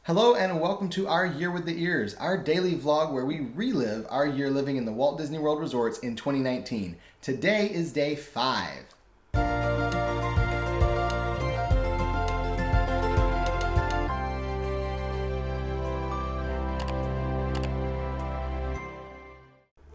Hello and welcome to our Year with the Ears, our daily vlog where we relive our year living in the Walt Disney World resorts in 2019. Today is day 5.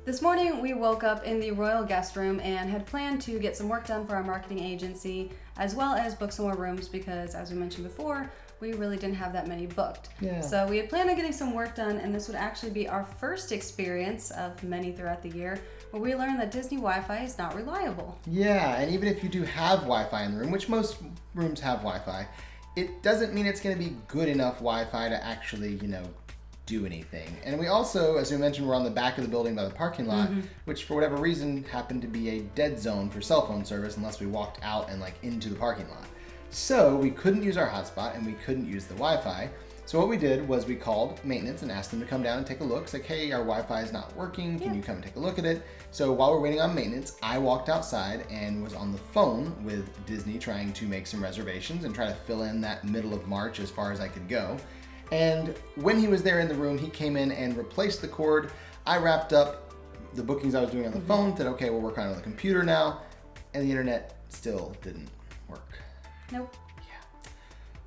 This morning we woke up in the Royal Guest Room and had planned to get some work done for our marketing agency as well as book some more rooms because, as we mentioned before, we really didn't have that many booked. Yeah. So we had planned on getting some work done, and this would actually be our first experience of many throughout the year where we learned that Disney Wi-Fi is not reliable. Yeah, and even if you do have Wi-Fi in the room, which most rooms have Wi-Fi, it doesn't mean it's going to be good enough Wi-Fi to actually, do anything. And we also, as we mentioned, we're on the back of the building by the parking lot, which for whatever reason happened to be a dead zone for cell phone service unless we walked out and into the parking lot. So we couldn't use our hotspot and we couldn't use the Wi-Fi. So what we did was we called maintenance and asked them to come down and take a look. It's like, hey, our Wi-Fi is not working. Can you come and take a look at it? So while we're waiting on maintenance, I walked outside and was on the phone with Disney trying to make some reservations and try to fill in that middle of March as far as I could go. And when he was there in the room, he came in and replaced the cord. I wrapped up the bookings I was doing on the phone, said, okay, we'll work on it on the computer now. And the internet still didn't work. Nope. Yeah.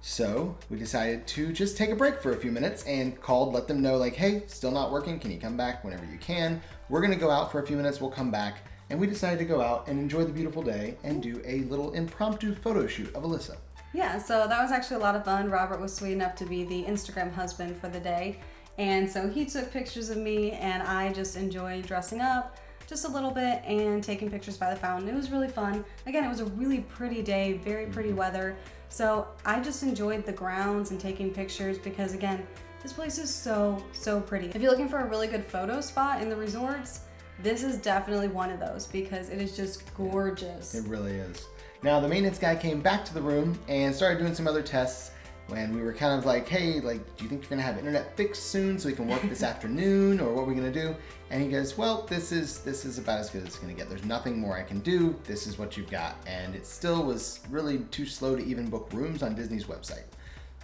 So we decided to just take a break for a few minutes and called, let them know hey, still not working. Can you come back whenever you can? We're going to go out for a few minutes. We'll come back. And we decided to go out and enjoy the beautiful day and do a little impromptu photo shoot of Alyssa. Yeah, so that was actually a lot of fun. Robert was sweet enough to be the Instagram husband for the day. And so he took pictures of me and I just enjoyed dressing up just a little bit and taking pictures by the fountain. It was really fun. Again, it was a really pretty day, very pretty weather. So I just enjoyed the grounds and taking pictures because, again, this place is so pretty. If you're looking for a really good photo spot in the resorts, this is definitely one of those because it is just gorgeous. It really is. Now, the maintenance guy came back to the room and started doing some other tests when we were kind of like, hey, do you think you're gonna have internet fixed soon so we can work this afternoon, or what are we gonna do? And he goes, well, this is about as good as it's gonna get. There's nothing more I can do. This is what you've got. And it still was really too slow to even book rooms on Disney's website.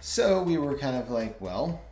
So we were kind of like, well,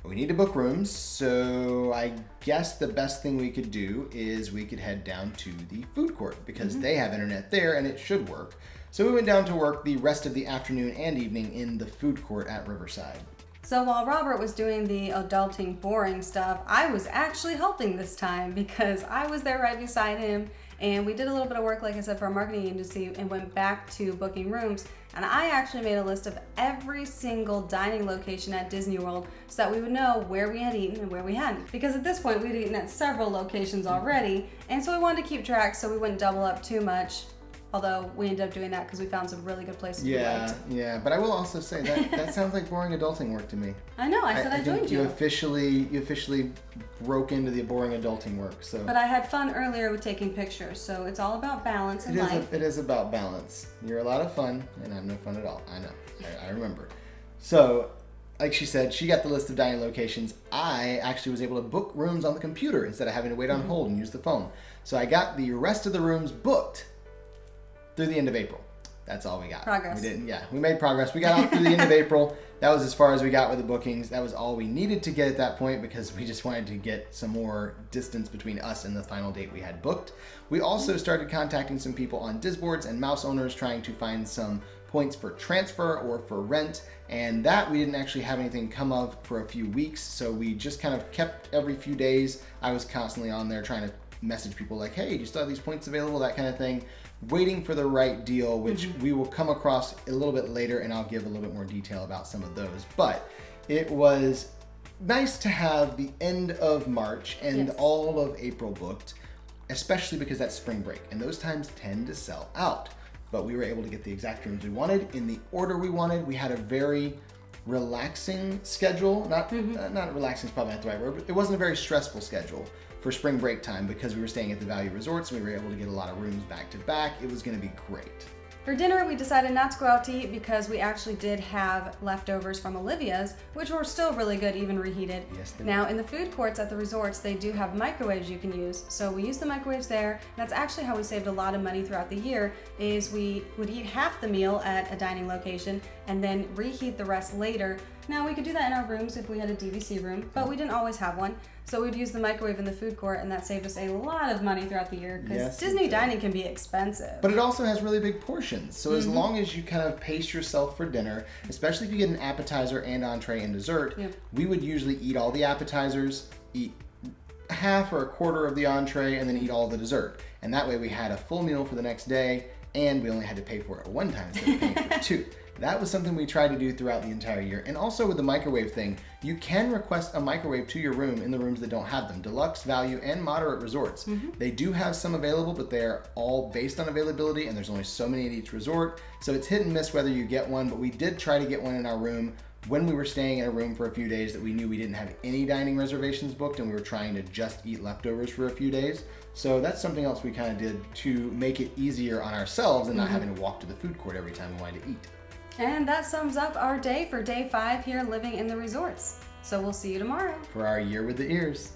we need to book rooms, so I guess the best thing we could do is we could head down to the food court because they have internet there and it should work. So we went down to work the rest of the afternoon and evening in the food court at Riverside. So while Robert was doing the adulting boring stuff, I was actually helping this time because I was there right beside him and we did a little bit of work, like I said, for our marketing agency and went back to booking rooms. And I actually made a list of every single dining location at Disney World so that we would know where we had eaten and where we hadn't. Because at this point, we'd eaten at several locations already, and so we wanted to keep track so we wouldn't double up too much. Although we ended up doing that because we found some really good places we liked. Yeah, but I will also say that sounds like boring adulting work to me. I know, I said I joined you. You officially broke into the boring adulting work. So. But I had fun earlier with taking pictures, so it's all about balance in life. It is about balance. You're a lot of fun, and I'm no fun at all. I know. I remember. So, like she said, she got the list of dining locations. I actually was able to book rooms on the computer instead of having to wait on hold and use the phone. So I got the rest of the rooms booked through the end of April. That's all we got. Progress. We made progress. We got out through the end of April. That was as far as we got with the bookings. That was all we needed to get at that point because we just wanted to get some more distance between us and the final date we had booked. We also started contacting some people on Disboards and mouse owners trying to find some points for transfer or for rent, and that we didn't actually have anything come of for a few weeks, so we just kind of kept every few days. I was constantly on there trying to message people like, hey, do you still have these points available, that kind of thing, waiting for the right deal, which we will come across a little bit later, and I'll give a little bit more detail about some of those. But it was nice to have the end of March and all of April booked, especially because that's spring break, and those times tend to sell out. But we were able to get the exact rooms we wanted in the order we wanted. We had a very relaxing schedule. Not relaxing is probably not the right word, but it wasn't a very stressful schedule for spring break time because we were staying at the Value Resorts and we were able to get a lot of rooms back to back. It was going to be great. For dinner, we decided not to go out to eat because we actually did have leftovers from Olivia's, which were still really good, even reheated. Yes, they Now, were. in the food courts at the resorts, they do have microwaves you can use. So we used the microwaves there. And that's actually how we saved a lot of money throughout the year, is we would eat half the meal at a dining location and then reheat the rest later. Now, we could do that in our rooms if we had a DVC room, but we didn't always have one. So we'd use the microwave in the food court, and that saved us a lot of money throughout the year because Yes, it Disney did. dining can be expensive. But it also has really big portions. So as long as you kind of pace yourself for dinner, especially if you get an appetizer and entree and dessert, Yep. we would usually eat all the appetizers, eat half or a quarter of the entree, and then eat all the dessert. And that way we had a full meal for the next day, and we only had to pay for it one time instead of paying for two. That was something we tried to do throughout the entire year. And also with the microwave thing, you can request a microwave to your room in the rooms that don't have them. Deluxe, value, and moderate resorts. They do have some available, but they're all based on availability, and there's only so many at each resort. So it's hit and miss whether you get one, but we did try to get one in our room when we were staying in a room for a few days that we knew we didn't have any dining reservations booked, and we were trying to just eat leftovers for a few days. So that's something else we kind of did to make it easier on ourselves and not having to walk to the food court every time we wanted to eat. And that sums up our day for day 5 here living in the resorts. So we'll see you tomorrow. For our Year with the Ears.